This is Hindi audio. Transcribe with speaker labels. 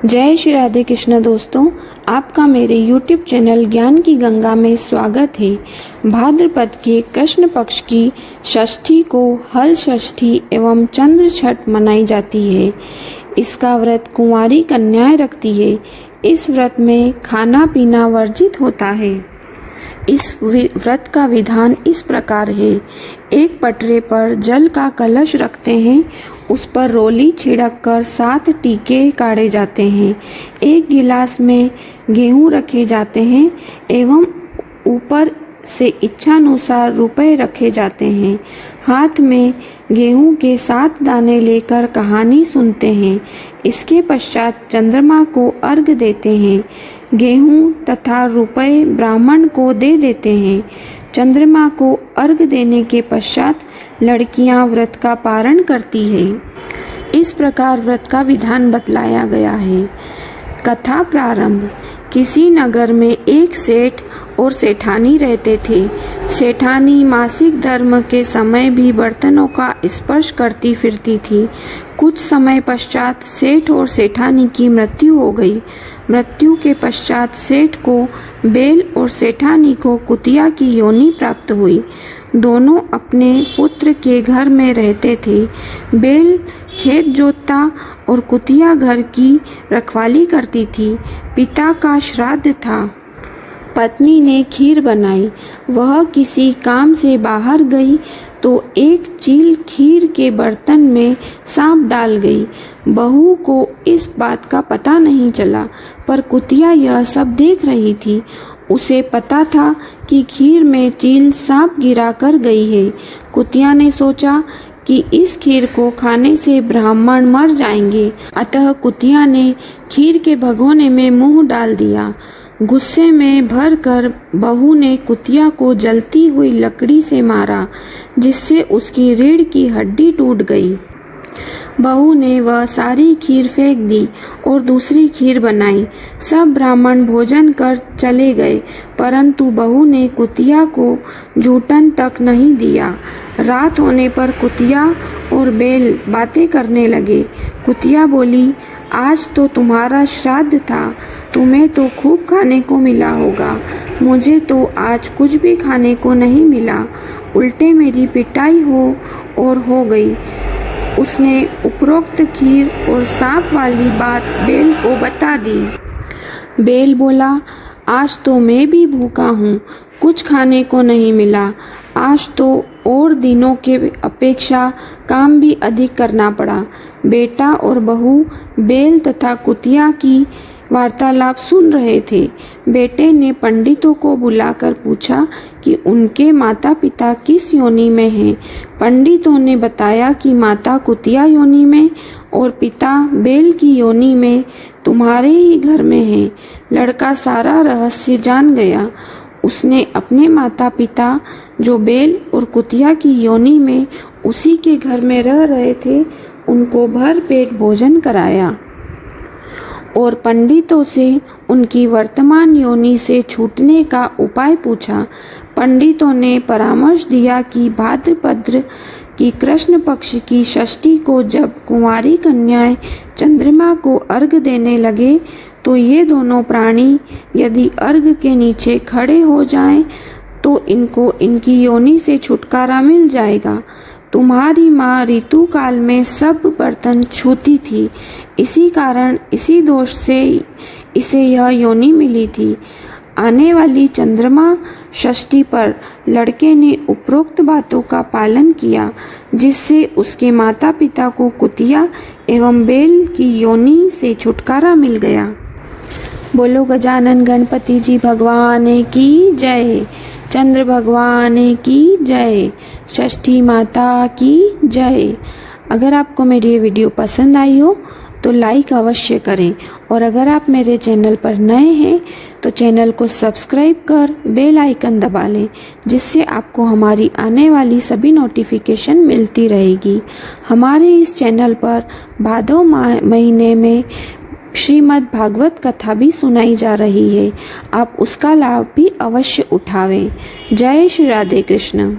Speaker 1: जय श्री राधे कृष्ण दोस्तों, आपका मेरे YouTube चैनल ज्ञान की गंगा में स्वागत है। भाद्रपद के कृष्ण पक्ष की षष्ठी को हल षष्ठी एवं चंद्र छठ मनाई जाती है। इसका व्रत कुंवारी कन्याएं रखती है। इस व्रत में खाना पीना वर्जित होता है। इस व्रत का विधान इस प्रकार है। एक पटरे पर जल का कलश रखते हैं, उस पर रोली छिड़क कर 7 टीके काढ़े जाते हैं। एक गिलास में गेहूं रखे जाते हैं एवं ऊपर से इच्छानुसार रुपए रखे जाते हैं। हाथ में गेहूं के 7 दाने लेकर कहानी सुनते हैं। इसके पश्चात चंद्रमा को अर्घ देते हैं। गेहूं तथा रुपए ब्राह्मण को दे देते हैं। चंद्रमा को अर्घ देने के पश्चात लड़कियां व्रत का पारण करती है। इस प्रकार व्रत का विधान बतलाया गया है। कथा प्रारंभ। किसी नगर में एक सेठ और सेठानी रहते थे। सेठानी मासिक धर्म के समय भी बर्तनों का स्पर्श करती फिरती थी। कुछ समय पश्चात सेठ और सेठानी की मृत्यु हो गई। मृत्यु के पश्चात सेठ को बेल और सेठानी को कुतिया की योनि प्राप्त हुई। दोनों अपने पुत्र के घर में रहते थे। बेल खेत जोतता और कुतिया घर की रखवाली करती थी। पिता का श्राद्ध था। पत्नी ने खीर बनाई। वह किसी काम से बाहर गई तो एक चील खीर के बर्तन में सांप डाल गई। बहू को इस बात का पता नहीं चला, पर कुतिया यह सब देख रही थी। उसे पता था कि खीर में चील सांप गिरा कर गई है। कुतिया ने सोचा कि इस खीर को खाने से ब्राह्मण मर जाएंगे। अतः कुतिया ने खीर के भगोने में मुंह डाल दिया। गुस्से में भरकर बहू ने कुतिया को जलती हुई लकड़ी से मारा, जिससे उसकी रीढ़ की हड्डी टूट गई। बहू ने वह सारी खीर फेंक दी और दूसरी खीर बनाई। सब ब्राह्मण भोजन कर चले गए, परंतु बहू ने कुतिया को जूठन तक नहीं दिया। रात होने पर कुतिया और बेल बातें करने लगे। कुतिया बोली, आज तो तुम्हारा श्राद्ध था, तुम्हें तो खूब खाने को मिला होगा। मुझे तो आज कुछ भी खाने को नहीं मिला। उल्टे मेरी पिटाई हो गई। उसने उपरोक्त खीर और सांप वाली बात बेल को बता दी। बेल बोला, आज तो मैं भी भूखा हूँ, कुछ खाने को नहीं मिला। आज तो और दिनों के अपेक्षा काम भी अधिक करना पड़ा। बेटा और बहू बेल तथा कुतिया की वार्तालाप सुन रहे थे। बेटे ने पंडितों को बुलाकर पूछा कि उनके माता पिता किस योनि में हैं। पंडितों ने बताया कि माता कुतिया योनि में और पिता बेल की योनि में तुम्हारे ही घर में है। लड़का सारा रहस्य जान गया। उसने अपने माता पिता जो बेल और कुतिया की योनि में उसी के घर में रह रहे थे, उनको भर पेट भोजन कराया और पंडितों से उनकी वर्तमान योनि से छूटने का उपाय पूछा। पंडितों ने परामर्श दिया कि भाद्रपद की कृष्ण पक्ष की षष्ठी को जब कुंवारी कन्याएं चंद्रमा को अर्घ देने लगे तो ये दोनों प्राणी यदि अर्घ के नीचे खड़े हो जाएं तो इनको इनकी योनि से छुटकारा मिल जाएगा। तुम्हारी माँ ऋतु काल में सब बर्तन छूती थी, इसी कारण इसी दोष से इसे यह योनि मिली थी। आने वाली चंद्रमा षष्ठी पर लड़के ने उपरोक्त बातों का पालन किया, जिससे उसके माता पिता को कुतिया एवं बेल की योनि से छुटकारा मिल गया। बोलो गजानन गणपति जी भगवान की जय। चंद्र भगवान की जय। षष्ठी माता की जय। अगर आपको मेरी ये वीडियो पसंद आई हो तो लाइक अवश्य करें, और अगर आप मेरे चैनल पर नए हैं तो चैनल को सब्सक्राइब कर बेल आइकन दबा लें, जिससे आपको हमारी आने वाली सभी नोटिफिकेशन मिलती रहेगी। हमारे इस चैनल पर भादव महीने में श्रीमद् भागवत कथा भी सुनाई जा रही है। आप उसका लाभ भी अवश्य उठावें। जय श्री राधे कृष्ण।